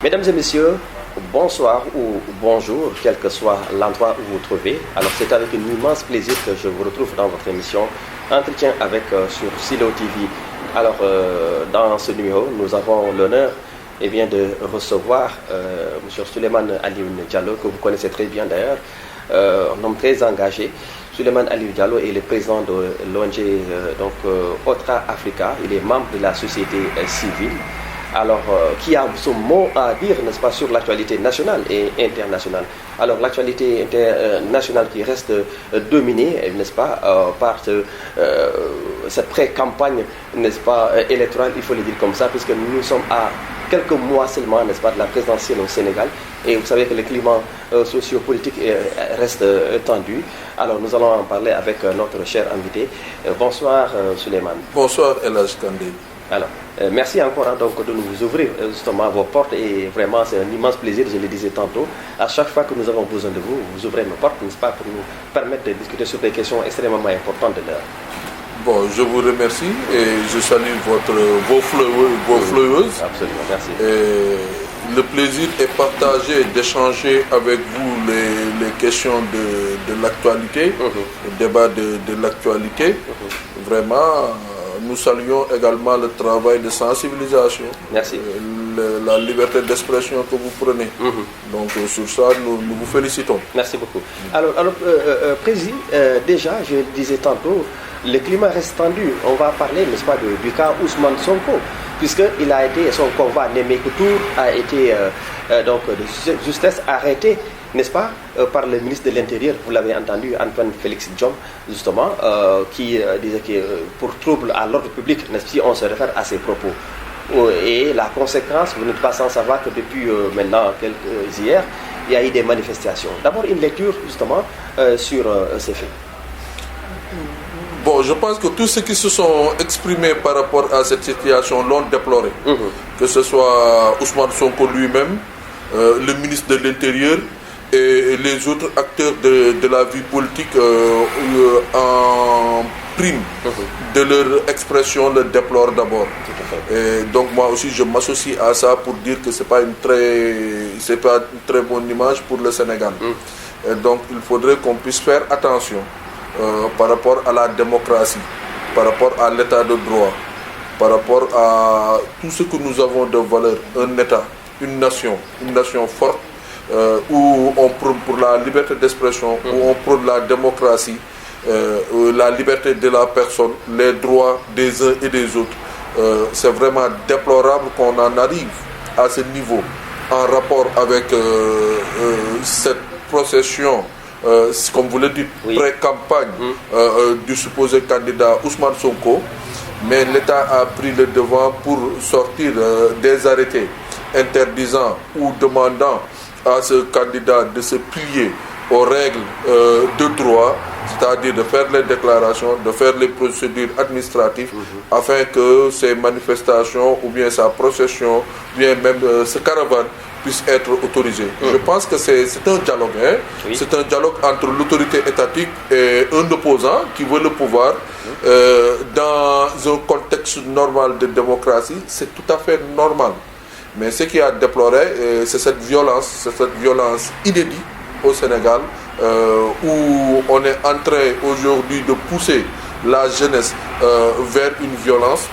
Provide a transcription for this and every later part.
Mesdames et messieurs, bonsoir ou bonjour, quel que soit l'endroit où vous vous trouvez. Alors c'est avec un immense plaisir que je vous retrouve dans votre émission Entretien avec sur Silo TV. Alors dans ce numéro, nous avons l'honneur de recevoir M. Souleymane Alioune Diallo, que vous connaissez très bien d'ailleurs, un homme très engagé. Souleymane Alioune Diallo est le président de l'ONG Otra Africa. Il est membre de la société civile. Alors, qui a son mot à dire, n'est-ce pas, sur l'actualité nationale et internationale. Alors, l'actualité internationale qui reste dominée, n'est-ce pas, par cette pré-campagne, n'est-ce pas, électorale, il faut le dire comme ça, puisque nous sommes à quelques mois seulement, n'est-ce pas, de la présidentielle au Sénégal. Et vous savez que le climat sociopolitique reste tendu. Alors, nous allons en parler avec notre cher invité. Bonsoir, Souleymane. Bonsoir, El Hadj Kandé. Alors, merci encore de nous ouvrir justement vos portes et vraiment c'est un immense plaisir, je le disais tantôt. À chaque fois que nous avons besoin de vous, vous ouvrez nos portes, n'est-ce pas, pour nous permettre de discuter sur des questions extrêmement importantes de l'heure. Bon, je vous remercie et je salue vos fleueuses. Absolument, merci. Et le plaisir est partagé d'échanger avec vous les questions de l'actualité, le débat de l'actualité. Vraiment, nous saluons également le travail de sensibilisation. Merci. La liberté d'expression que vous prenez. Donc sur ça, nous vous félicitons. Merci beaucoup. Alors Président, déjà, je le disais tantôt, le climat reste tendu. On va parler, n'est-ce pas, du cas Ousmane Sonko, puisqu'il a été, son convoi Némé Couture a été de justesse arrêté, n'est-ce pas, par le ministre de l'Intérieur, vous l'avez entendu, Antoine Félix Diome, justement, qui disait que pour trouble à l'ordre public, n'est-ce pas, si on se réfère à ses propos. Et la conséquence, vous n'êtes pas sans savoir que depuis maintenant hier, il y a eu des manifestations. D'abord, une lecture, justement, sur ces faits. Bon, je pense que tous ceux qui se sont exprimés par rapport à cette situation l'ont déploré. Que ce soit Ousmane Sonko lui-même, le ministre de l'Intérieur, et les autres acteurs de la vie politique en prime de leur expression le déplorent d'abord. Et donc moi aussi je m'associe à ça pour dire que c'est pas une très bonne image pour le Sénégal. Et donc il faudrait qu'on puisse faire attention par rapport à la démocratie, par rapport à l'état de droit, par rapport à tout ce que nous avons de valeur, un État, une nation forte, où on prône pour la liberté d'expression, où on prône la démocratie, la liberté de la personne, les droits des uns et des autres. C'est vraiment déplorable qu'on en arrive à ce niveau en rapport avec cette procession, comme vous le dites, pré-campagne du supposé candidat Ousmane Sonko. Mais l'État a pris le devant pour sortir des arrêtés interdisant ou demandant à ce candidat de se plier aux règles de droit, c'est-à-dire de faire les déclarations, de faire les procédures administratives, afin que ces manifestations ou bien sa procession, ou bien même ce caravane puisse être autorisé. Je pense que c'est un dialogue. C'est un dialogue entre l'autorité étatique et un opposant qui veut le pouvoir. Dans un contexte normal de démocratie, c'est tout à fait normal. Mais ce qui a déploré, c'est cette violence inédite au Sénégal, où on est en train aujourd'hui de pousser la jeunesse vers une violence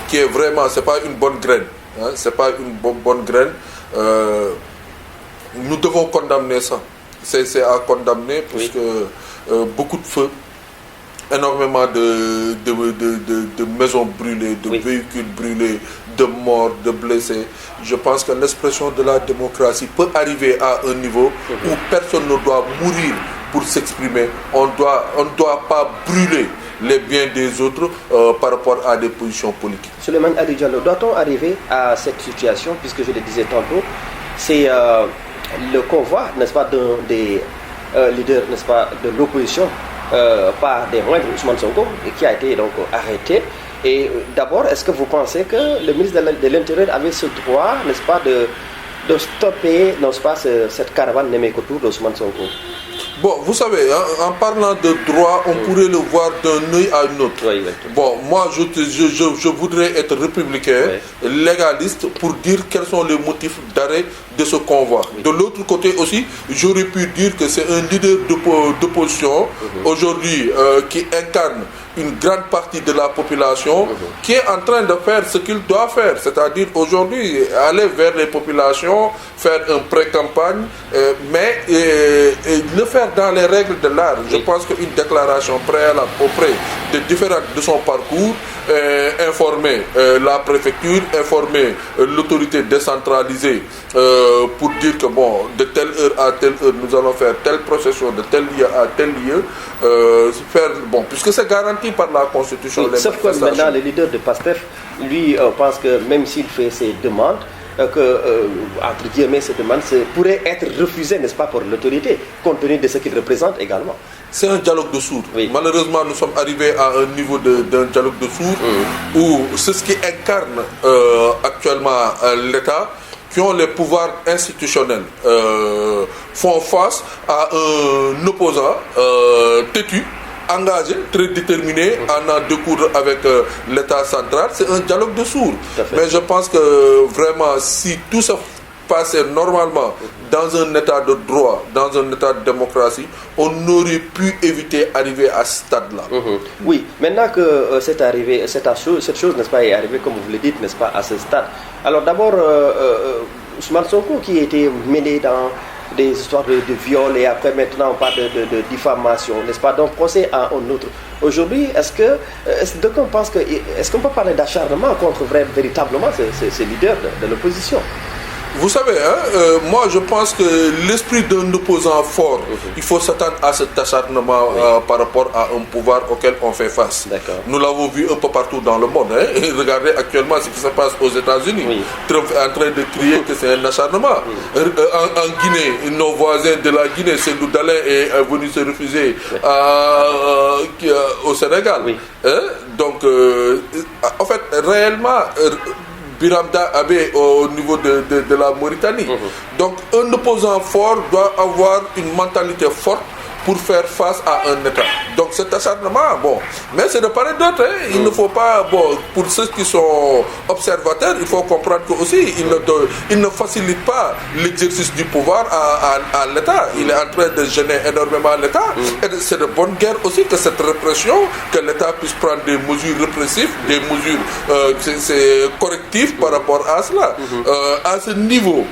qui est vraiment, c'est pas une bonne graine. C'est pas une bonne graine. Nous devons condamner ça. C'est à condamner puisque beaucoup de feux, énormément de maisons brûlées, de véhicules brûlés, de morts, de blessés. Je pense que l'expression de la démocratie peut arriver à un niveau où personne ne doit mourir pour s'exprimer. On ne doit pas brûler les biens des autres par rapport à des positions politiques. Souleymane Alioune Diallo, doit-on arriver à cette situation, puisque je le disais tantôt, c'est le convoi, n'est-ce pas, des leaders, n'est-ce pas, de l'opposition par des moindres Ousmane Sonko, qui a été donc arrêté. Et d'abord, est-ce que vous pensez que le ministre de l'Intérieur avait ce droit, n'est-ce pas, de stopper, n'est-ce pas, cette caravane Némé Couture d'Ousmane Sonko? Bon, vous savez, hein, en parlant de droit, on pourrait le voir d'un œil à un autre. Oui, bon, moi, je voudrais être républicain, légaliste, pour dire quels sont les motifs d'arrêt de ce convoi. De l'autre côté aussi, j'aurais pu dire que c'est un leader d'opposition, aujourd'hui, qui incarne une grande partie de la population, qui est en train de faire ce qu'il doit faire, c'est-à-dire aujourd'hui aller vers les populations, faire une pré-campagne, mais le faire dans les règles de l'art. Je pense qu'une déclaration préalable auprès de son parcours, informer la préfecture, informer l'autorité décentralisée pour dire que bon, de telle heure à telle heure, nous allons faire telle procession, de tel lieu à tel lieu, faire, bon, puisque c'est garanti par la Constitution. Oui, sauf que maintenant, le leader de PASTEF, lui, pense que même s'il fait ses demandes, entre guillemets, ces demandes pourraient être refusées, n'est-ce pas, pour l'autorité, compte tenu de ce qu'il représente également. C'est un dialogue de sourds. Oui. Malheureusement, nous sommes arrivés à un niveau d'un dialogue de sourds où c'est ce qui incarne actuellement l'État, qui ont les pouvoirs institutionnels, font face à un opposant têtu, engagé, très déterminé en découdre avec l'État central. C'est un dialogue de sourds. Mais je pense que vraiment, si tout se passait normalement dans un état de droit, dans un état de démocratie, on aurait pu éviter d'arriver à ce stade-là. Oui, maintenant que cette chose, n'est-ce pas, est arrivée, comme vous le dites, n'est-ce pas, à ce stade. Alors d'abord, Ousmane Sonko, qui était mêlé dans des histoires de viol, et après maintenant on parle de diffamation, n'est-ce pas, d'un procès à un autre. Aujourd'hui, est-ce qu'on peut parler d'acharnement contre véritablement ces leaders de l'opposition? Vous savez, moi je pense que l'esprit d'un opposant fort, il faut s'attendre à cet acharnement par rapport à un pouvoir auquel on fait face. Nous l'avons vu un peu partout dans le monde. Regardez actuellement ce qui se passe aux États-Unis. Trump est en train de crier que c'est un acharnement. En Guinée, nos voisins de la Guinée, Cellou Dalein est venu se refuser au Sénégal. Donc, en fait, réellement, Biramda Abe au niveau de la Mauritanie. Donc un opposant fort doit avoir une mentalité forte pour faire face à un État. Donc cet acharnement, bon, mais c'est de part et d'autre. Il ne faut pas, bon, pour ceux qui sont observateurs, il faut comprendre que aussi il ne facilite pas l'exercice du pouvoir à l'État. Il est en train de gêner énormément l'État. Et c'est de bonne guerre aussi que cette répression, que l'État puisse prendre des mesures répressives, des mesures correctives par rapport à cela. À ce niveau,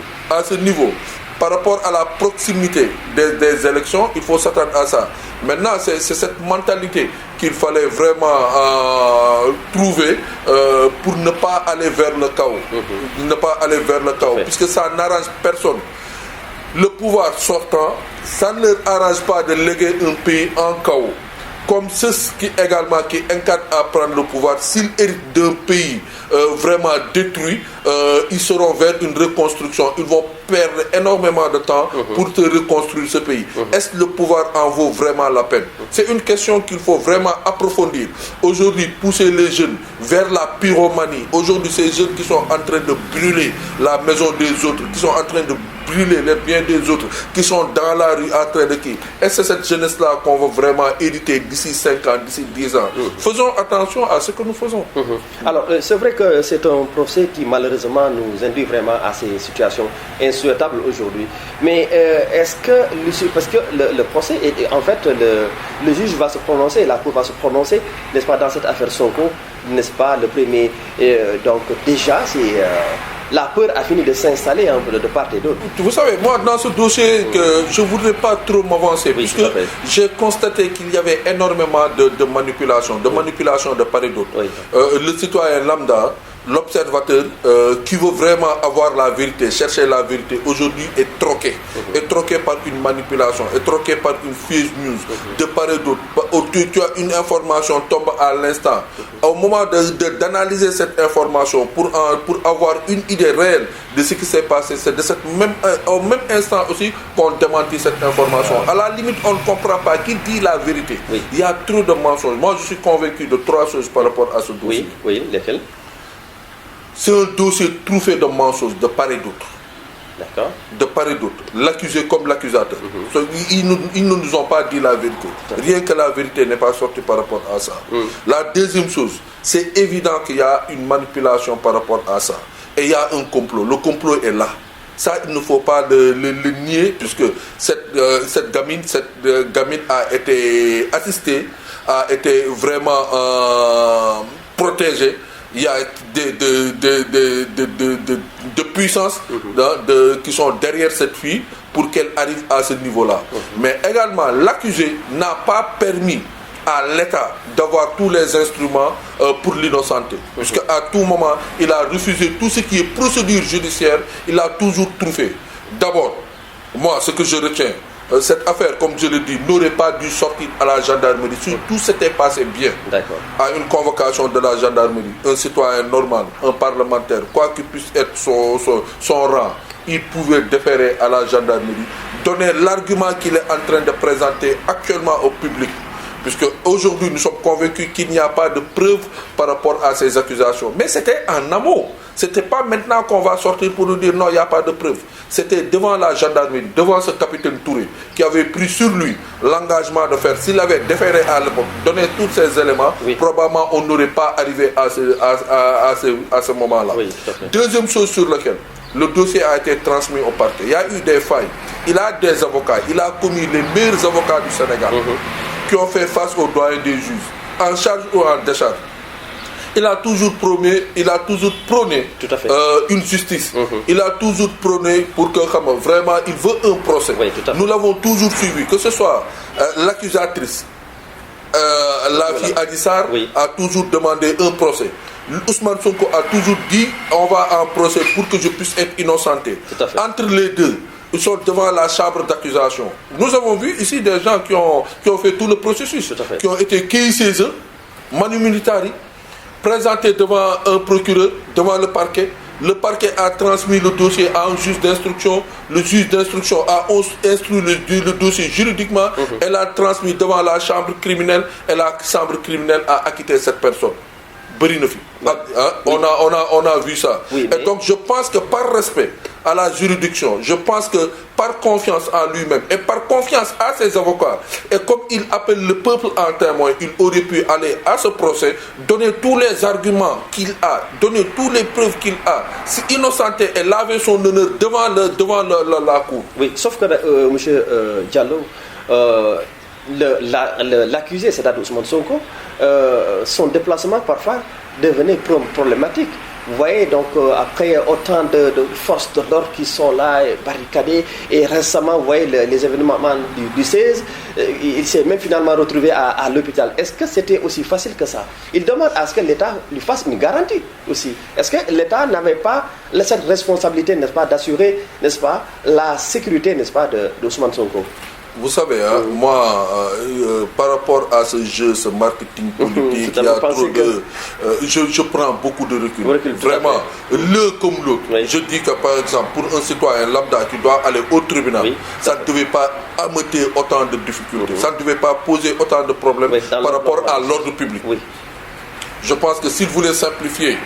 par rapport à la proximité des élections, il faut s'attendre à ça. Maintenant, c'est cette mentalité qu'il fallait vraiment trouver pour ne pas aller vers le chaos. Ne pas aller vers le chaos, puisque ça n'arrange personne. Le pouvoir sortant, ça ne leur arrange pas de léguer un pays en chaos. Comme ceux qui incarnent à prendre le pouvoir, s'ils héritent d'un pays vraiment détruit, ils seront vers une reconstruction. Ils vont perdre énormément de temps pour te reconstruire ce pays. Est-ce que le pouvoir en vaut vraiment la peine? C'est une question qu'il faut vraiment approfondir. Aujourd'hui, pousser les jeunes vers la pyromanie. Aujourd'hui, ces jeunes qui sont en train de brûler la maison des autres, qui sont en train de brûler les biens des autres, qui sont dans la rue en train de qui? Est-ce que cette jeunesse-là qu'on va vraiment hériter d'ici 5 ans, d'ici 10 ans? Faisons attention à ce que nous faisons. Alors, c'est vrai que c'est un procès qui malheureusement nous induit vraiment à ces situations insouhaitables aujourd'hui. Mais est-ce que, parce que le procès, en fait, le juge va se prononcer, la Cour va se prononcer, n'est-ce pas, dans cette affaire Sonko, n'est-ce pas, le premier, donc déjà, c'est... la peur a fini de s'installer un peu de part et d'autre. Vous savez, moi, dans ce dossier, je ne voudrais pas trop m'avancer, puisque j'ai constaté qu'il y avait énormément de manipulation, de part et d'autre. Le citoyen lambda, l'observateur qui veut vraiment avoir la vérité, chercher la vérité, aujourd'hui est troqué. Est troqué par une manipulation, est troqué par une fake news, de part et d'autre. Tu as une information, tombe à l'instant. Au moment d'analyser cette information pour avoir une idée réelle de ce qui s'est passé, c'est au même instant aussi qu'on démentit cette information. À la limite, on ne comprend pas qui dit la vérité. Il y a trop de mensonges. Moi, je suis convaincu de 3 choses par rapport à ce dossier. Oui, lesquelles? C'est un dossier truffé de mensonges de part et d'autre. de part et d'autre, l'accusé comme l'accusateur. Ils ne nous ont pas dit la vérité. Rien que la vérité n'est pas sortie par rapport à ça. La deuxième chose, c'est évident qu'il y a une manipulation par rapport à ça. Et il y a un complot. Le complot est là. Ça, il ne faut pas le nier, puisque cette gamine a été assistée, a été vraiment protégée. Il y a de puissances qui sont derrière cette fille pour qu'elle arrive à ce niveau-là. Mais également, l'accusé n'a pas permis à l'État d'avoir tous les instruments pour l'innocenter. Puisqu'à tout moment, il a refusé tout ce qui est procédure judiciaire, il a toujours truffé. D'abord, moi, ce que je retiens, cette affaire, comme je le dis, n'aurait pas dû sortir à la gendarmerie. Si tout s'était passé bien, à une convocation de la gendarmerie, un citoyen normal, un parlementaire, quoi qu'il puisse être son rang, il pouvait déférer à la gendarmerie, donner l'argument qu'il est en train de présenter actuellement au public. Puisque aujourd'hui nous sommes convaincus qu'il n'y a pas de preuves par rapport à ces accusations. Mais c'était en amont. Ce n'était pas maintenant qu'on va sortir pour nous dire non, il n'y a pas de preuves. C'était devant la gendarmerie, devant ce capitaine Touré, qui avait pris sur lui l'engagement de faire. S'il avait déféré à l'époque, donné tous ces éléments, probablement on n'aurait pas arrivé à ce moment-là. Deuxième chose sur laquelle le dossier a été transmis au parquet. Il y a eu des failles. Il a des avocats. Il a commis les meilleurs avocats du Sénégal. Qui ont fait face aux doyens des juges, en charge ou en décharge. Il a toujours prôné une justice. Il a toujours prôné pour que vraiment il veut un procès. Nous l'avons toujours suivi, que ce soit l'accusatrice, la fille Adji Sarr a toujours demandé un procès. Ousmane Sonko a toujours dit on va en procès pour que je puisse être innocenté. Entre les deux, ils sont devant la chambre d'accusation. Nous avons vu ici des gens qui ont fait tout le processus, qui ont été KICE, Manu Militari, présentés devant un procureur, devant le parquet. Le parquet a transmis le dossier à un juge d'instruction. Le juge d'instruction a instruit le dossier juridiquement. Elle a transmis devant la chambre criminelle et la chambre criminelle a acquitté cette personne. On a vu ça. Et donc je pense que par respect à la juridiction, je pense que par confiance en lui-même et par confiance à ses avocats, et comme il appelle le peuple en témoin, il aurait pu aller à ce procès, donner tous les arguments qu'il a, donner toutes les preuves qu'il a, s'innocenté et laver son honneur devant la cour. Oui, sauf que M. Diallo, l'accusé, c'est-à-dire Ousmane Sonko, son déplacement parfois devenait problématique. Vous voyez, donc après autant de forces de l'ordre qui sont là barricadées, et récemment, vous voyez les événements du 16, il s'est même finalement retrouvé à l'hôpital. Est-ce que c'était aussi facile que ça? Il demande à ce que l'État lui fasse une garantie aussi. Est-ce que l'État n'avait pas cette responsabilité, n'est-ce pas, d'assurer, n'est-ce pas, la sécurité, n'est-ce pas, d'Ousmane Sonko? Vous savez, moi, par rapport à ce jeu, ce marketing politique, il y a trop de... je prends beaucoup de recul. Vraiment, l'un comme l'autre. Je dis que, par exemple, pour un citoyen lambda qui doit aller au tribunal, ça ne devait pas amener autant de difficultés. Ça ne devait pas poser autant de problèmes par rapport à l'ordre public. Je pense que s'il voulait simplifier,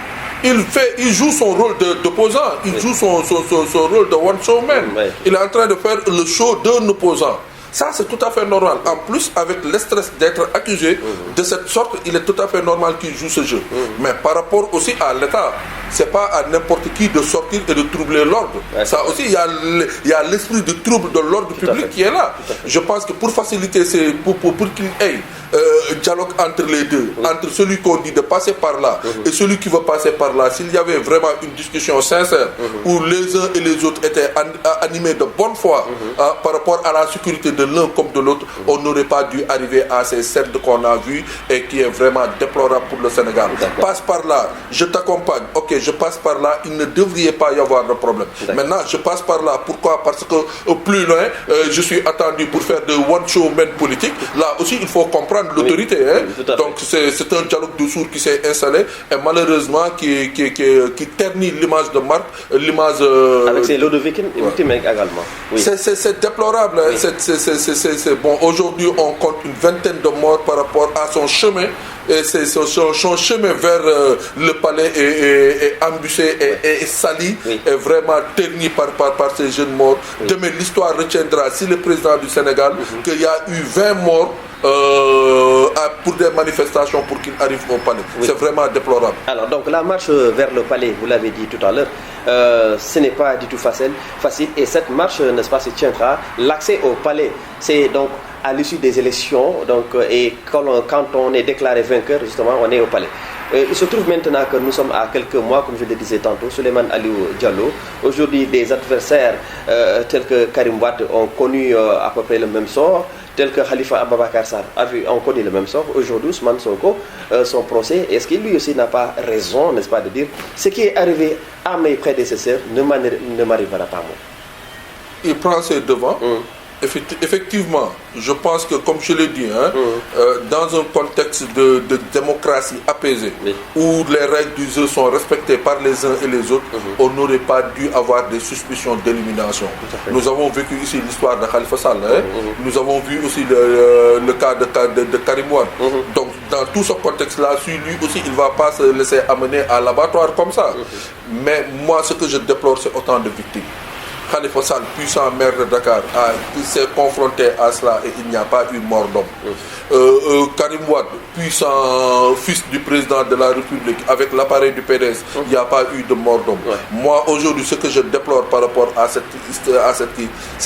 il joue son rôle d'opposant, il joue son rôle de one showman. Il est en train de faire le show d'un opposant. Ça, c'est tout à fait normal. En plus, avec le stress d'être accusé de cette sorte, il est tout à fait normal qu'il joue ce jeu. Mais par rapport aussi à l'État, c'est pas à n'importe qui de sortir et de troubler l'ordre. Ça aussi, il y a l'esprit de trouble de l'ordre public qui est là. Je pense que pour faciliter, pour qu'il y ait dialogue entre les deux, entre celui qu'on dit de passer par là et celui qui veut passer par là, s'il y avait vraiment une discussion sincère où les uns et les autres étaient animés de bonne foi par rapport à la sécurité de l'un comme de l'autre, on n'aurait pas dû arriver à ces scènes qu'on a vues et qui est vraiment déplorable pour le Sénégal. Passe par là, je t'accompagne, ok, je passe par là, il ne devrait pas y avoir de problème. Maintenant, je passe par là, pourquoi? Parce que plus loin, je suis attendu pour faire de one-show-man politique. Là aussi, il faut comprendre l'autorité. Donc, c'est un dialogue de sourds qui s'est installé et malheureusement qui ternit l'image de Marc, l'image... Avec ses lots de victimes également. C'est déplorable. bon. Aujourd'hui, on compte une vingtaine de morts par rapport à son chemin. Et son chemin vers le palais est embûché et sali, est vraiment terni par ces jeunes morts. Demain, l'histoire retiendra, si le président du Sénégal, qu'il y a eu 20 morts pour des manifestations pour qu'il arrive au palais. C'est vraiment déplorable. Alors, donc, la marche vers le palais, vous l'avez dit tout à l'heure, ce n'est pas du tout facile. Et cette marche, n'est-ce pas, se tiendra. L'accès au palais, c'est donc à l'issue des élections, donc, et quand on est déclaré vainqueur, justement, on est au palais. Il se trouve maintenant que nous sommes à quelques mois, comme je le disais tantôt, Souleymane Aliou Diallo. Aujourd'hui, des adversaires tels que Karim Wade ont connu à peu près le même sort, tels que Khalifa Ababakar Sarr ont connu le même sort. Aujourd'hui, Ousmane Sonko, son procès, est-ce qu'il lui aussi n'a pas raison, n'est-ce pas, de dire ce qui est arrivé à mes prédécesseurs ne m'arrivera pas moi. Il prend ses devants. Effectivement, je pense que, comme je l'ai dit, dans un contexte de démocratie apaisée, où les règles du jeu sont respectées par les uns et les autres, on n'aurait pas dû avoir des suspicions d'élimination. Nous avons vécu ici l'histoire de Khalifa Sall, nous avons vu aussi le cas de Karim Wade. Donc, dans tout ce contexte-là, lui aussi, il ne va pas se laisser amener à l'abattoir comme ça. Mais moi, ce que je déplore, c'est autant de victimes. Khalifa Sall, puissant maire de Dakar, il s'est confronté à cela et il n'y a pas eu mort d'homme. Karim Wade, puissant fils du président de la République, avec l'appareil du PDS, il n'y a pas eu de mort d'homme. Moi, aujourd'hui, ce que je déplore par rapport à c'est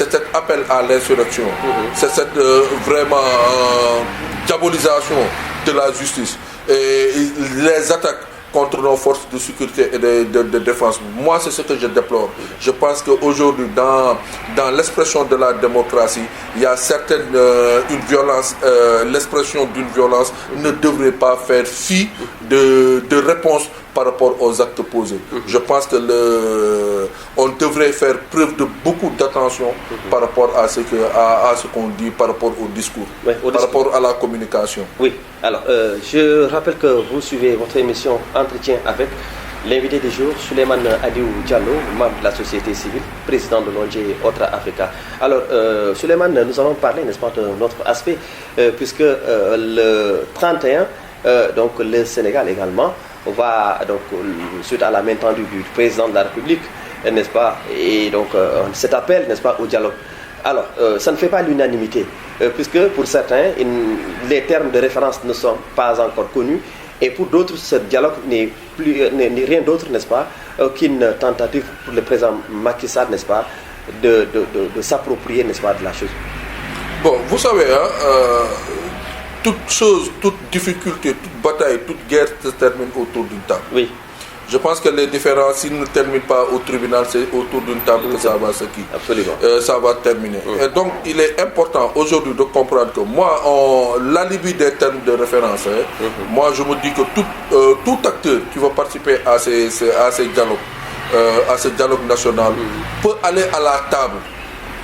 cet appel à l'insurrection. C'est cette vraiment diabolisation de la justice. Et les attaques contre nos forces de sécurité et de défense. Moi, c'est ce que je déplore. Je pense qu'aujourd'hui, dans l'expression de la démocratie, il y a une violence, l'expression d'une violence ne devrait pas faire fi de réponse par rapport aux actes posés. Je pense que on devrait faire preuve de beaucoup d'attention par rapport à ce qu'on dit, par rapport au discours, par rapport à la communication. Oui, alors je rappelle que vous suivez votre émission Entretien avec l'invité du jour, Souleymane Aliou Diallo, membre de la société civile, président de l'ONG Otra Africa. Alors, Souleymane, nous allons parler, n'est-ce pas, de notre aspect, puisque le 31, donc le Sénégal également, va, donc, suite à la main tendue du président de la République, n'est-ce pas, et donc cet appel, n'est-ce pas, au dialogue. Alors, ça ne fait pas l'unanimité, puisque pour certains, les termes de référence ne sont pas encore connus, et pour d'autres, ce dialogue n'est rien d'autre, n'est-ce pas, qu'une tentative pour le président Macky Sall, n'est-ce pas, de s'approprier, n'est-ce pas, de la chose. Bon, vous savez, toute chose, toute difficulté, toute bataille, toute guerre se termine autour d'une table. Oui. Je pense que les différences, s'ils ne terminent pas au tribunal, c'est autour d'une table que ça va ça va terminer. Et donc, il est important aujourd'hui de comprendre que moi, l'alibi des termes de référence, moi je me dis que tout acteur qui va participer à ces dialogues, à ce dialogue national, peut aller à la table.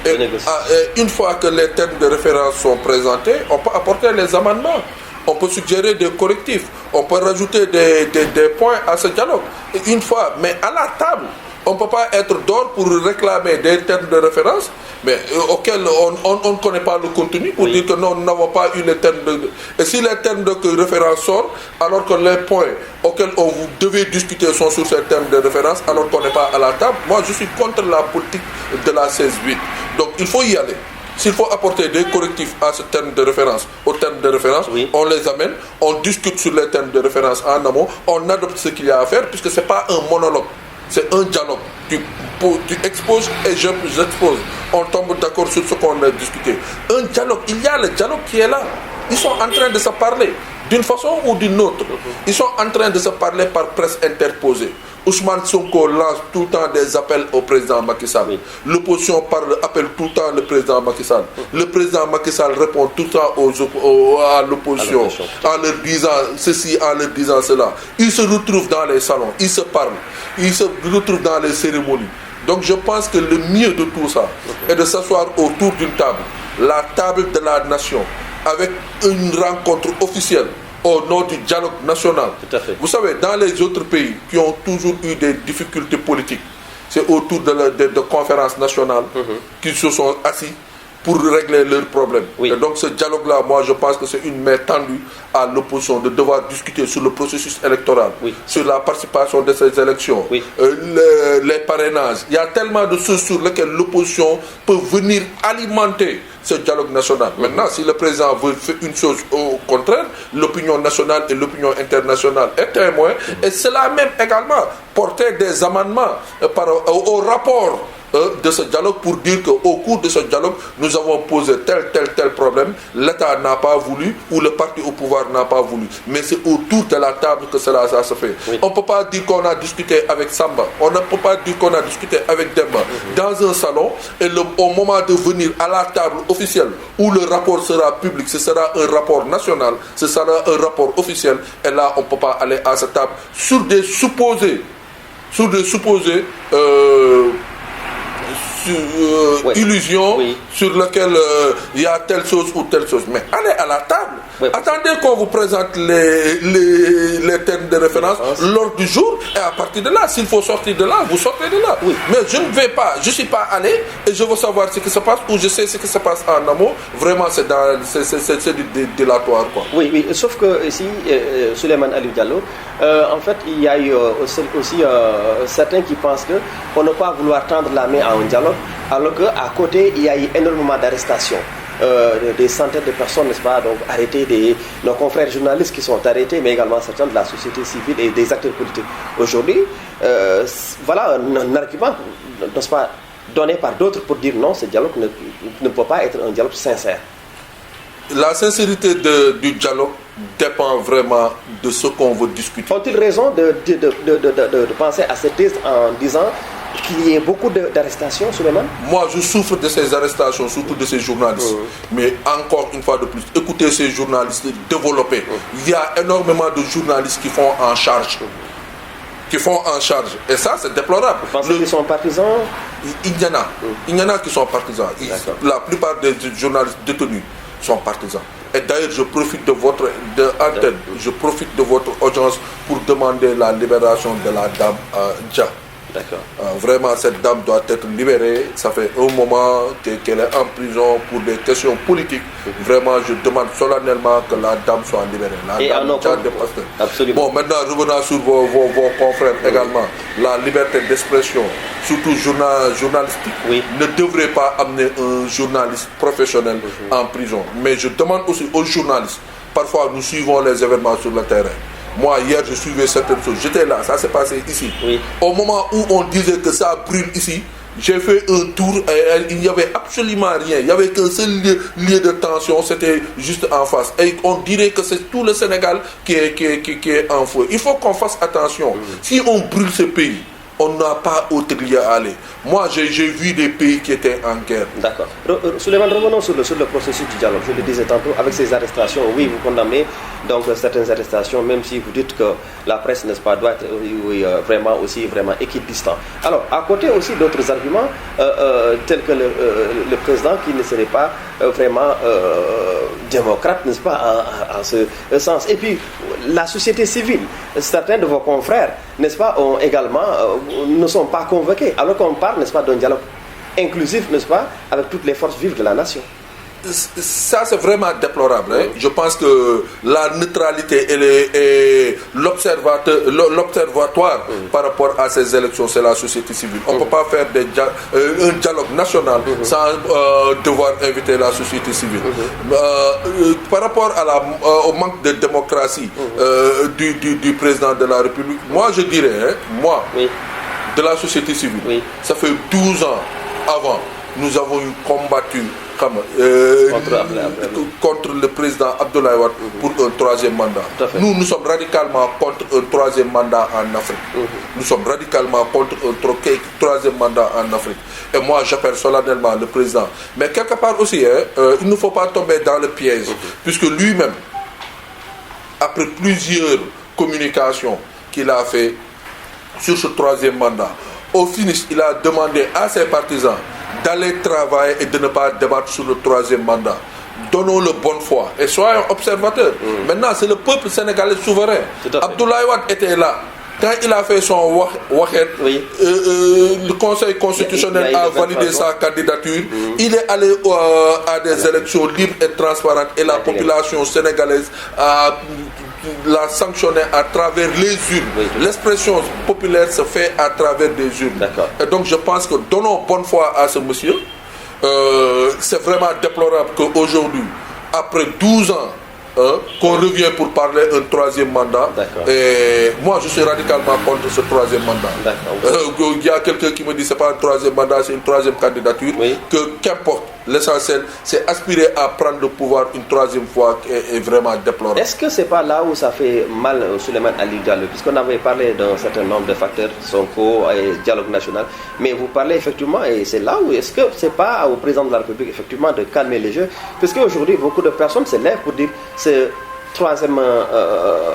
Et une fois que les termes de référence sont présentés, on peut apporter les amendements. On peut suggérer des correctifs, on peut rajouter des points à ce dialogue. Et une fois, mais à la table, on ne peut pas être dehors pour réclamer des termes de référence, mais auxquels on ne connaît pas le contenu, pour dire que non, nous n'avons pas eu les termes de... Et si les termes de référence sortent, alors que les points auxquels vous devez discuter sont sur ces termes de référence, alors qu'on n'est pas à la table, moi je suis contre la politique de la 16-8. Donc il faut y aller. S'il faut apporter des correctifs à ce terme de référence, au terme de référence, on les amène, on discute sur les termes de référence en amont, on adopte ce qu'il y a à faire, puisque ce n'est pas un monologue, c'est un dialogue. Tu exposes et j'expose. On tombe d'accord sur ce qu'on a discuté. Un dialogue, il y a le dialogue qui est là. Ils sont en train de se parler, d'une façon ou d'une autre. Ils sont en train de se parler par presse interposée. Ousmane Sonko lance tout le temps des appels au président Macky Sall. L'opposition appelle tout le temps le président Macky Sall. Le président Macky Sall répond tout le temps à l'opposition, en leur disant ceci, en leur disant cela. Ils se retrouvent dans les salons, ils se parlent, ils se retrouvent dans les cérémonies. Donc je pense que le mieux de tout ça est de s'asseoir autour d'une table, la table de la nation, avec une rencontre officielle au nom du dialogue national. Tout à fait. Vous savez, dans les autres pays qui ont toujours eu des difficultés politiques, c'est autour de conférences nationales qu'ils se sont assis pour régler leurs problèmes. Oui. Et donc ce dialogue-là, moi je pense que c'est une main tendue à l'opposition de devoir discuter sur le processus électoral, oui. sur la participation de ces élections, oui. Les parrainages. Il y a tellement de choses sur lesquelles l'opposition peut venir alimenter ce dialogue national. Maintenant, si le président veut faire une chose au contraire, l'opinion nationale et l'opinion internationale est témoin, et cela même également porter des amendements au rapport de ce dialogue pour dire qu'au cours de ce dialogue, nous avons posé tel problème, l'État n'a pas voulu ou le parti au pouvoir n'a pas voulu. Mais c'est autour de la table que cela ça se fait. Oui. On ne peut pas dire qu'on a discuté avec Samba, on ne peut pas dire qu'on a discuté avec Demba dans un salon et au moment de venir à la table officielle où le rapport sera public, ce sera un rapport national, ce sera un rapport officiel et là on ne peut pas aller à cette table sur des supposés oui. illusions oui. sur lesquelles il y a telle chose ou telle chose. Mais allez à la table. Oui. Attendez qu'on vous présente les termes de référence lors du jour et à partir de là, s'il faut sortir de là, vous sortez de là. Oui. Mais je ne vais pas, je ne suis pas allé et je veux savoir ce qui se passe ou je sais ce qui se passe en amont. Vraiment, c'est du dilatoire. Quoi. Oui, oui, sauf que ici, Souleymane Aliou Diallo, en fait, il y a eu aussi certains qui pensent qu'on ne peut pas vouloir tendre la main à un dialogue, alors qu'à côté, il y a eu énormément d'arrestations. Des centaines de personnes, n'est-ce pas, donc arrêtées, nos confrères journalistes qui sont arrêtés, mais également certains de la société civile et des acteurs politiques. Aujourd'hui, voilà un argument, n'est-ce pas, donné par d'autres pour dire non, ce dialogue ne peut pas être un dialogue sincère. La sincérité du dialogue dépend vraiment de ce qu'on veut discuter. Ont-ils raison de penser à cette thèse en disant qu'il y ait beaucoup d'arrestations, Souleymane? Moi, je souffre de ces arrestations, surtout de ces journalistes. Mais encore une fois de plus, écoutez ces journalistes développés. Il y a énormément de journalistes qui font en charge. Et ça, c'est déplorable. Vous pensez qu'ils sont partisans? Il y en a qui sont partisans. La plupart des journalistes détenus sont partisans. Et d'ailleurs, je profite de votre antenne, je profite de votre audience pour demander la libération de la dame Dia. D'accord. Vraiment, cette dame doit être libérée. Ça fait un moment qu'elle est en prison pour des questions politiques. Vraiment, je demande solennellement que la dame soit libérée. Et dame absolument. Bon, maintenant, revenons sur vos confrères également. La liberté d'expression, surtout journalistique, ne devrait pas amener un journaliste professionnel en prison. Mais je demande aussi aux journalistes, parfois nous suivons les événements sur le terrain. Moi, hier, je suivais certaines choses. J'étais là, ça s'est passé ici. Oui. Au moment où on disait que ça brûle ici, j'ai fait un tour et il n'y avait absolument rien. Il n'y avait qu'un seul lieu de tension, c'était juste en face. Et on dirait que c'est tout le Sénégal qui est en feu. Il faut qu'on fasse attention. Si on brûle ce pays, on n'a pas autre lieu à aller. Moi, j'ai vu des pays qui étaient en guerre. D'accord. Souleymane, revenons sur le processus du dialogue. Je le disais tantôt, avec ces arrestations, oui, vous condamnez donc certaines arrestations, même si vous dites que la presse, n'est-ce pas, doit être vraiment équidistant. Alors, à côté aussi d'autres arguments, tels que le président qui ne serait pas vraiment démocrate, n'est-ce pas, en ce sens. Et puis, la société civile, certains de vos confrères, n'est-ce pas, ont également, ne sont pas convoqués, alors qu'on parle, n'est-ce pas, d'un dialogue inclusif, n'est-ce pas, avec toutes les forces vives de la nation. Ça, c'est vraiment déplorable. Hein. Je pense que la neutralité et l'observatoire par rapport à ces élections, c'est la société civile. On ne peut pas faire un dialogue national sans devoir inviter la société civile. Par rapport au manque de démocratie du président de la République, moi je dirais, de la société civile, ça fait 12 ans avant, nous avons combattu contre le président Abdoulaye Wade pour un troisième mandat. Nous sommes radicalement contre un troisième mandat en Afrique. Nous sommes radicalement contre un troisième mandat en Afrique. Et moi, j'appelle solennellement le président. Mais quelque part aussi, il ne faut pas tomber dans le piège, puisque lui-même, après plusieurs communications qu'il a fait sur ce troisième mandat, au finish, il a demandé à ses partisans d'aller travailler et de ne pas débattre sur le troisième mandat. Donnons le bonne foi et soyons observateurs. Maintenant, c'est le peuple sénégalais souverain. Abdoulaye Wade était là. quand il a fait son Wahed, le Conseil constitutionnel a validé sa candidature. Il est allé à des élections libres et transparentes et la population sénégalaise l'a sanctionné à travers les urnes. L'expression populaire se fait à travers des urnes. Et donc je pense que donnons bonne foi à ce monsieur. C'est vraiment déplorable qu'aujourd'hui, après 12 ans, qu'on revient pour parler d'un troisième mandat. Et moi, je suis radicalement contre ce troisième mandat. Il y a quelqu'un qui me dit que ce n'est pas un troisième mandat, c'est une troisième candidature. Que qu'importe, l'essentiel, c'est aspirer à prendre le pouvoir une troisième fois est vraiment déplorable. Est-ce que ce n'est pas là où ça fait mal Souleymane Ali Diallo? Puisqu'on avait parlé d'un certain nombre de facteurs, Sonko et dialogue national, mais vous parlez effectivement, et c'est là où est-ce que ce n'est pas au président de la République effectivement de calmer les jeux? Parce qu'aujourd'hui, beaucoup de personnes se lèvent pour dire ce troisième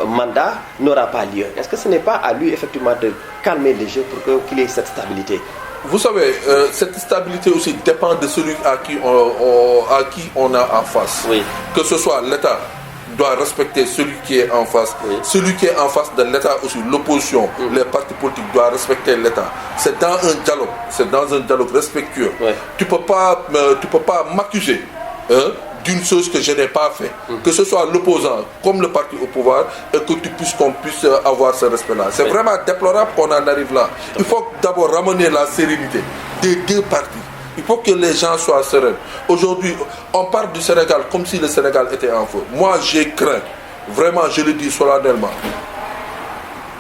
mandat n'aura pas lieu. Est-ce que ce n'est pas à lui effectivement de calmer les jeux pour qu'il ait cette stabilité? Vous savez, cette stabilité aussi dépend de celui à qui on a en face. Que ce soit l'État doit respecter celui qui est en face. Celui qui est en face de l'État aussi, l'opposition, les partis politiques doivent respecter l'État. C'est dans un dialogue respectueux. Tu peux pas m'accuser d'une chose que je n'ai pas fait, que ce soit l'opposant comme le parti au pouvoir, et qu'on puisse avoir ce respect-là. C'est vraiment déplorable qu'on en arrive là. Il faut d'abord ramener la sérénité des deux partis. Il faut que les gens soient sereins. Aujourd'hui, on parle du Sénégal comme si le Sénégal était en feu. Moi, j'ai craint, vraiment, je le dis solennellement,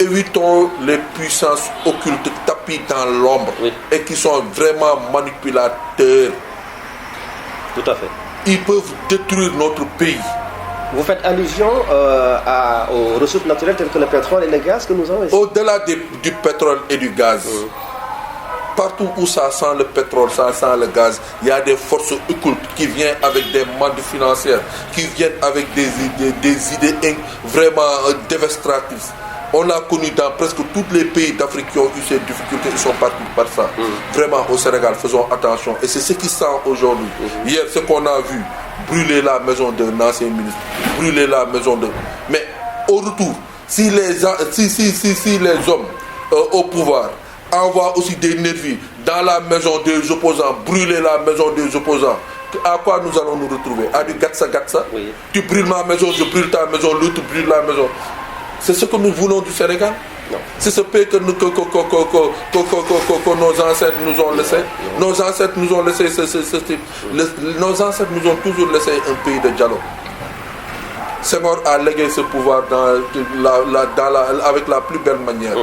évitons les puissances occultes tapis dans l'ombre et qui sont vraiment manipulateurs. Tout à fait. Ils peuvent détruire notre pays. Vous faites allusion aux ressources naturelles telles que le pétrole et le gaz que nous avons ici. Au-delà du pétrole et du gaz, partout où ça sent le pétrole, ça sent le gaz, il y a des forces occultes qui viennent avec des mandes financières, qui viennent avec des idées vraiment dévastatrices. On l'a connu dans presque tous les pays d'Afrique qui ont eu ces difficultés, ils sont partis par ça. Vraiment, au Sénégal, faisons attention. Et c'est ce qui sent aujourd'hui. Hier, ce qu'on a vu, brûler la maison d'un ancien ministre, brûler la maison de... Mais au retour, si les hommes au pouvoir envoient aussi des nervis dans la maison des opposants, brûler la maison des opposants, à quoi nous allons nous retrouver? À du gatsa. Tu brûles ma maison, je brûle ta maison, l'autre brûle la maison. C'est ce que nous voulons du Sénégal? Non. C'est ce pays que nos ancêtres nous ont laissé. Nos ancêtres nous ont laissé nos ancêtres nous ont toujours laissé un pays de dialogue. Senghor a légué ce pouvoir avec la plus belle manière.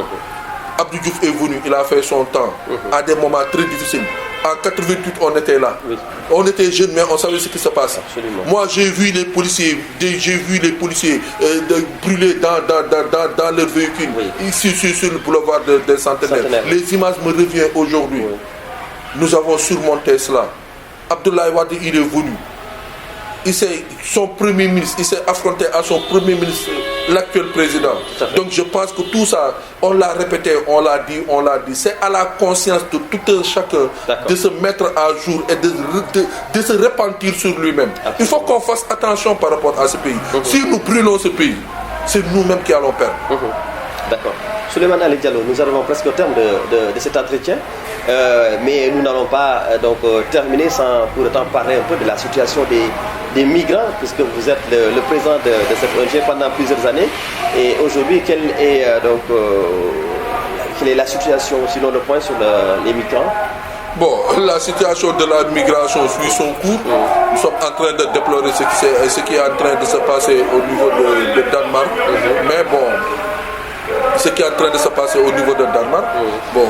Abdou Diouf est venu, il a fait son temps à des moments très difficiles. En 88, on était là. On était jeunes, mais on savait ce qui se passe. Absolument. Moi, j'ai vu les policiers brûler dans leurs véhicules, ici sur le boulevard des Centenaires. Les images me reviennent aujourd'hui. Nous avons surmonté cela. Abdoulaye Wade, il est venu. Son premier ministre, il s'est affronté à son premier ministre, l'actuel président. Donc je pense que tout ça, on l'a répété, on l'a dit. C'est à la conscience de tout un chacun de se mettre à jour et de se repentir sur lui-même. Il faut qu'on fasse attention par rapport à ce pays. Si nous brûlons ce pays, c'est nous-mêmes qui allons perdre. D'accord. Souleymane Ali Diallo, nous arrivons presque au terme de cet entretien, mais nous n'allons pas terminer sans pour autant parler un peu de la situation des migrants, puisque vous êtes le président de cette ONG pendant plusieurs années. Et aujourd'hui, quelle est la situation, sinon le point sur les migrants? Bon, la situation de la migration suit son cours. Nous sommes en train de déplorer ce qui est en train de se passer au niveau de Danemark. Mais bon, ce qui est en train de se passer au niveau de Danemark, bon,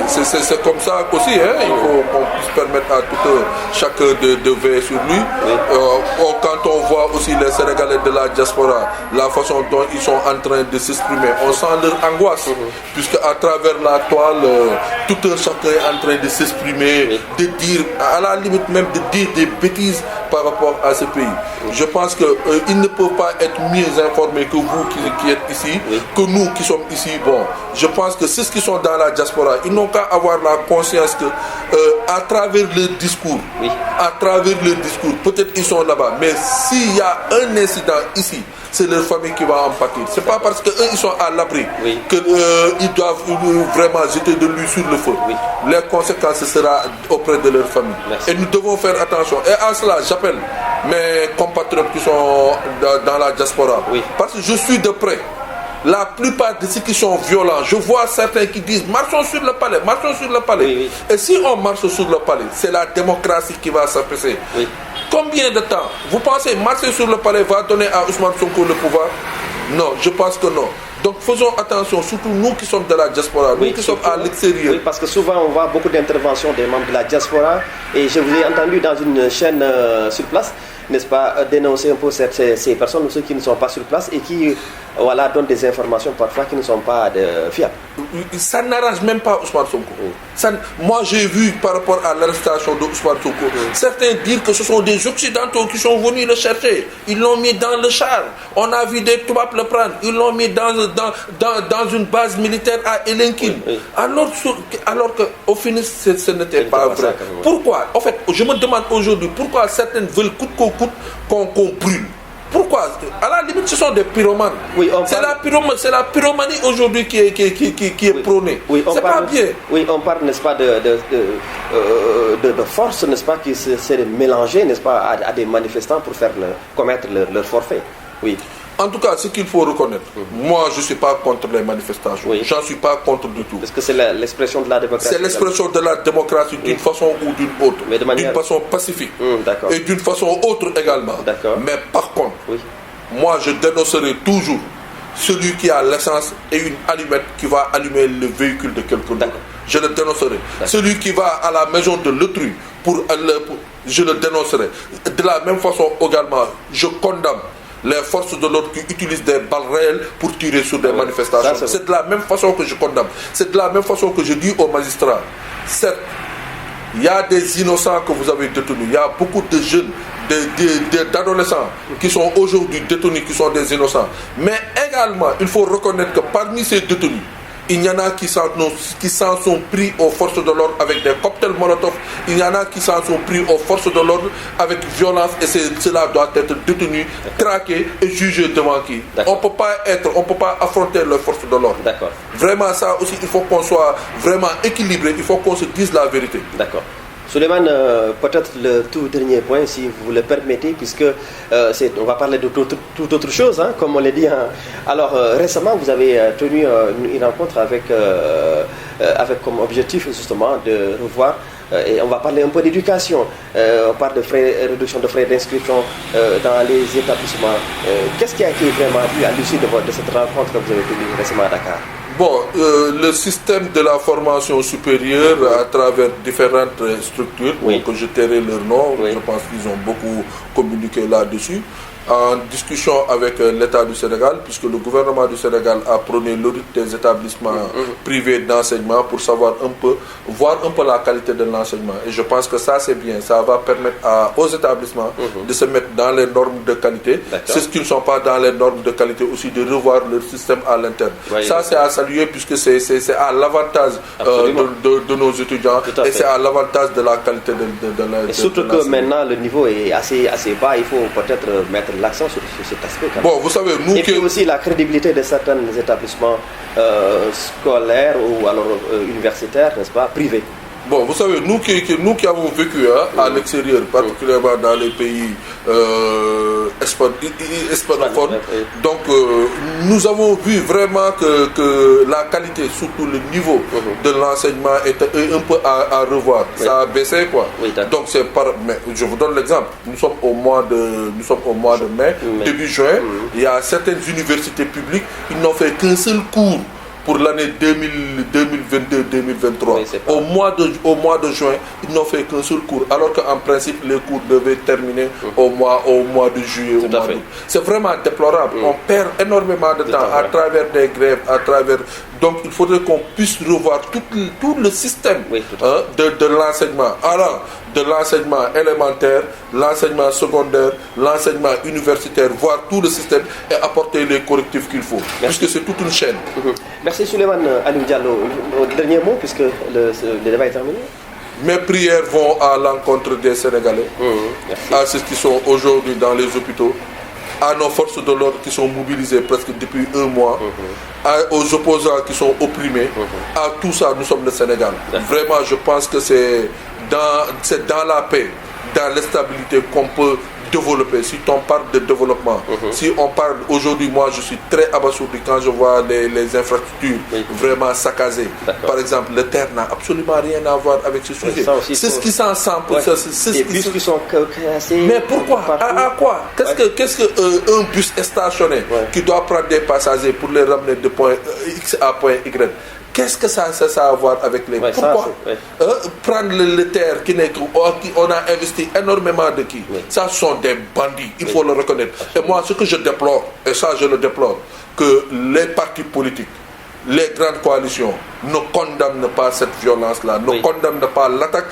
c'est comme ça aussi, hein. Il faut qu'on puisse permettre à tout chacun de veiller sur lui. Quand on voit aussi les Sénégalais de la diaspora, la façon dont ils sont en train de s'exprimer, on sent leur angoisse, puisque à travers la toile, tout un chacun est en train de s'exprimer, de dire, à la limite même de dire des bêtises par rapport à ce pays. Je pense qu'ils ne peuvent pas être mieux informés que vous qui êtes ici, que nous qui sommes ici. Bon, je pense que ceux qui sont dans la diaspora, ils n'ont qu'à avoir la conscience que à travers leur discours, peut-être ils sont là-bas, mais s'il y a un incident ici, c'est leur famille qui va en pâtir. C'est pas parce qu'eux, ils sont à l'abri qu'ils doivent vraiment jeter de l'huile sur le feu. Oui. Les conséquences, ce sera auprès de leur famille. Merci. Et nous devons faire attention. Et à cela, j'appelle mes compatriotes qui sont dans la diaspora. Oui. Parce que je suis de près. La plupart de ceux qui sont violents, je vois certains qui disent marchons sur le palais, marchons sur le palais. Oui, oui. Et si on marche sur le palais, c'est la démocratie qui va s'affaisser. Oui. Combien de temps vous pensez marcher sur le palais va donner à Ousmane Sonko le pouvoir? Non, je pense que non. Donc faisons attention, surtout nous qui sommes de la diaspora, nous qui sommes à l'extérieur. Oui, parce que souvent on voit beaucoup d'interventions des membres de la diaspora et je vous ai entendu dans une chaîne sur place, n'est-ce pas, dénoncer un peu ces personnes, ceux qui ne sont pas sur place et qui donnent des informations parfois qui ne sont pas fiables. Ça n'arrange même pas Ousmane Sonko. Moi j'ai vu par rapport à l'arrestation de Ousmane Sonko, certains dire que ce sont des Occidentaux qui sont venus le chercher. Ils l'ont mis dans le char. On a vu des Toubabs le prendre. Ils l'ont mis dans une base militaire à Elenkin. Alors qu'au final ce n'était pas vrai. Pourquoi? En fait, je me demande aujourd'hui pourquoi certaines veulent coûte qu'on brûle. Pourquoi? À la limite, ce sont des pyromanes. Oui, c'est la pyromanie aujourd'hui qui est prônée. Oui, c'est pas bien. Oui, on parle, n'est-ce pas, de force, n'est-ce pas, qui s'est mélangée, n'est-ce pas, à des manifestants pour commettre leur forfait. Oui. En tout cas, ce qu'il faut reconnaître, moi je ne suis pas contre les manifestations, j'en suis pas contre du tout. Parce que c'est l'expression de la démocratie. C'est l'expression de la démocratie d'une façon ou d'une autre, d'une façon pacifique et d'une façon autre également. Mais par contre, moi je dénoncerai toujours celui qui a l'essence et une allumette qui va allumer le véhicule de quelqu'un d'autre. Je le dénoncerai. Celui qui va à la maison de l'autrui je le dénoncerai. De la même façon également, je condamne les forces de l'ordre qui utilisent des balles réelles pour tirer sur des manifestations. C'est de la même façon que je condamne. C'est de la même façon que je dis aux magistrats. Certes, il y a des innocents que vous avez détenus. Il y a beaucoup de jeunes, d'adolescents qui sont aujourd'hui détenus, qui sont des innocents. Mais également, il faut reconnaître que parmi ces détenus, il y en a qui s'en sont pris aux forces de l'ordre avec des cocktails Molotov. Il y en a qui s'en sont pris aux forces de l'ordre avec violence et cela doit être détenu, traqué et jugé devant qui. On ne peut pas affronter les forces de l'ordre. Vraiment, ça aussi, il faut qu'on soit vraiment équilibré, il faut qu'on se dise la vérité. D'accord. Souleymane, peut-être le tout dernier point, si vous le permettez, puisque on va parler de toute autre chose, hein, comme on l'a dit. Hein. Alors, récemment, vous avez tenu une rencontre avec comme objectif, justement, de revoir, et on va parler un peu d'éducation. On parle de réduction de frais d'inscription dans les établissements. Qu'est-ce qui a été vraiment vu à l'issue de cette rencontre que vous avez tenue récemment à Dakar? Bon, le système de la formation supérieure à travers différentes structures, que je tairai leur nom, je pense qu'ils ont beaucoup communiqué là-dessus, en discussion avec l'État du Sénégal, puisque le gouvernement du Sénégal a prôné l'audit des établissements privés d'enseignement pour voir un peu la qualité de l'enseignement. Et je pense que ça c'est bien, ça va permettre aux établissements de se mettre dans les normes de qualité. Ceux qui ne sont pas dans les normes de qualité aussi de revoir leur système à l'interne. Ça c'est à saluer puisque c'est à l'avantage de nos étudiants et c'est à l'avantage de la qualité de l'enseignement. Et surtout que maintenant le niveau est assez bas, il faut peut-être mettre l'accent sur cet aspect. Bon, vous savez, nous et puis aussi la crédibilité de certains établissements scolaires ou alors universitaires, n'est-ce pas, privés. Bon, vous savez, nous qui avons vécu à l'extérieur, particulièrement dans les pays hispanophones, donc nous avons vu vraiment que la qualité, surtout le niveau de l'enseignement est un peu à revoir. Ça a baissé, quoi. Donc c'est mais je vous donne l'exemple. Nous sommes au mois de mai, début juin. Il y a certaines universités publiques, ils n'ont fait qu'un seul cours pour l'année 2022-2023. Au mois de juin, ils n'ont fait qu'un seul cours, alors qu'en principe, les cours devaient terminer au mois de juillet. C'est vraiment déplorable. On perd énormément de temps à travers des grèves, donc il faudrait qu'on puisse revoir tout le système de l'enseignement. Alors, de l'enseignement élémentaire, l'enseignement secondaire, l'enseignement universitaire, voir tout le système et apporter les correctifs qu'il faut. Puisque c'est toute une chaîne. Merci Souleymane Aliou Diallo. Dernier mot, puisque le débat est terminé. Mes prières vont à l'encontre des Sénégalais, à ceux qui sont aujourd'hui dans les hôpitaux, à nos forces de l'ordre qui sont mobilisées presque depuis un mois, aux opposants qui sont opprimés, à tout ça, nous sommes le Sénégal. Vraiment, je pense que c'est dans la paix, dans l'instabilité qu'on peut développer. Si on parle de développement, si on parle aujourd'hui, moi je suis très abasourdi quand je vois les infrastructures vraiment saccagées. Par exemple, le terre n'a absolument rien à voir avec ce sujet. C'est ce qui s'en sent. Les bus qui sont cassés. Mais pourquoi? À quoi? Qu'est-ce qu'un bus stationné qui doit prendre des passagers pour les ramener de point X à point Y? Qu'est-ce que ça a à voir avec les... Pourquoi prendre le terre qui on a investi énormément de qui? Ça sont des bandits, il faut le reconnaître. Et moi, ce que je déplore, et ça je le déplore, que les partis politiques, les grandes coalitions ne condamnent pas cette violence-là, ne condamnent pas l'attaque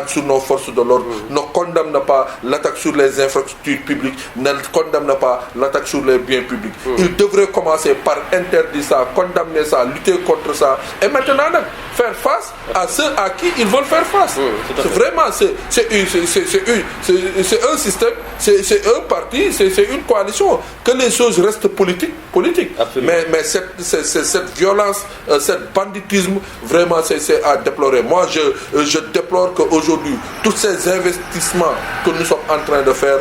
sur nos forces de l'ordre, ne condamnent pas l'attaque sur les infrastructures publiques, ne condamnent pas l'attaque sur les biens publics. Ils devraient commencer par interdire ça, condamner ça, lutter contre ça, et maintenant faire face à ceux à qui ils veulent faire face. Vraiment, c'est un système, c'est un parti, c'est une coalition. Que les choses restent politiques. Mais cette violence, cette banditisme, vraiment c'est à déplorer. Moi je déplore qu'aujourd'hui tous ces investissements que nous sommes en train de faire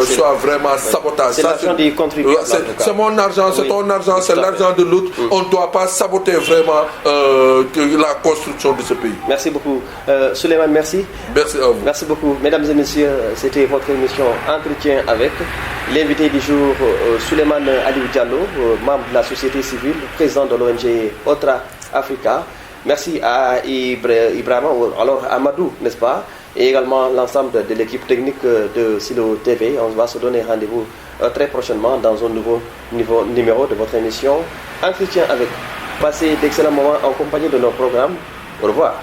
soient vraiment sabotage. C'est l'argent des contribuables. C'est mon argent, c'est ton argent, c'est l'argent de l'autre. On ne doit pas saboter vraiment la construction de ce pays. Merci beaucoup. Souleymane, merci. Merci à vous. Merci beaucoup. Mesdames et messieurs, c'était votre émission Entretien avec l'invité du jour, Souleymane Aliou Diallo, membre de la société civile, président de l'ONG Otra Africa. Merci à Ibrahima, alors Amadou, n'est-ce pas? Et également l'ensemble de l'équipe technique de Silo TV. On va se donner rendez-vous très prochainement dans un nouveau numéro de votre émission Entretien avec. Passez d'excellents moments en compagnie de nos programmes. Au revoir.